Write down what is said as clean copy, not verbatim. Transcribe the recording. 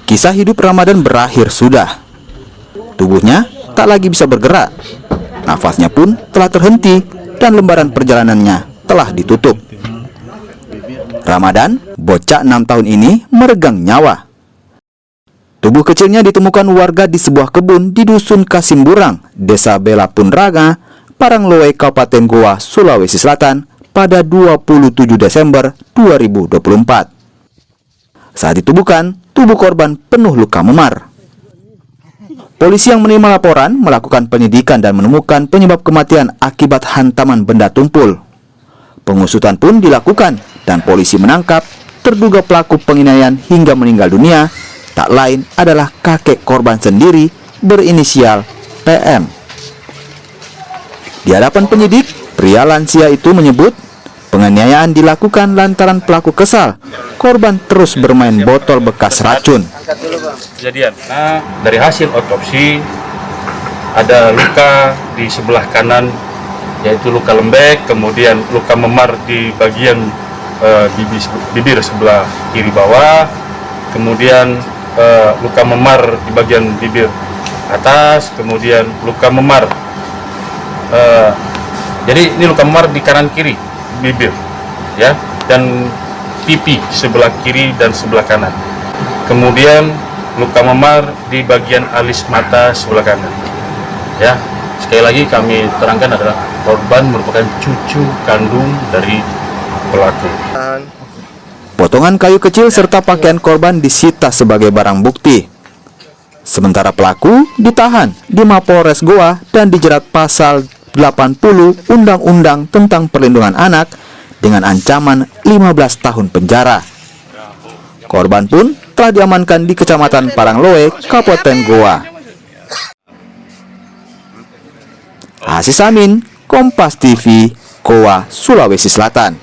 Kisah hidup Ramadan berakhir sudah. Tubuhnya tak lagi bisa bergerak. Nafasnya pun telah terhenti dan lembaran perjalanannya telah ditutup. Ramadan, bocah 6 tahun ini meregang nyawa. Tubuh kecilnya ditemukan warga di sebuah kebun di Dusun Kasimburang, Desa Bela Punraga, Parangloe, Kabupaten Goa, Sulawesi Selatan pada 27 Desember 2024. Saat ditemukan, tubuh korban penuh luka memar. Polisi yang menerima laporan melakukan penyidikan dan menemukan penyebab kematian akibat hantaman benda tumpul. Pengusutan pun dilakukan dan polisi menangkap terduga pelaku penganiayaan hingga meninggal dunia, tak lain adalah kakek korban sendiri berinisial PM. Di hadapan penyidik, pria lansia itu menyebut penganiayaan dilakukan lantaran pelaku kesal. Korban terus bermain botol bekas racun. Kejadian. Nah, dari hasil otopsi ada luka di sebelah kanan, yaitu luka lembek, kemudian luka memar di bagian bibir sebelah kiri bawah, kemudian luka memar di bagian bibir atas, kemudian luka memar. Jadi ini luka memar di kanan kiri bibir, ya, dan pipi sebelah kiri dan sebelah kanan. Kemudian luka memar di bagian alis mata sebelah kanan. Ya, sekali lagi kami terangkan adalah korban merupakan cucu kandung dari pelaku. Potongan kayu kecil serta pakaian korban disita sebagai barang bukti. Sementara pelaku ditahan di Mapolres Goa dan dijerat pasal 80 Undang-Undang tentang Perlindungan Anak dengan ancaman 15 tahun penjara. Korban pun telah diamankan di Kecamatan Parangloe, Kabupaten Goa. Aziz Amin, Kompas TV, Goa, Sulawesi Selatan.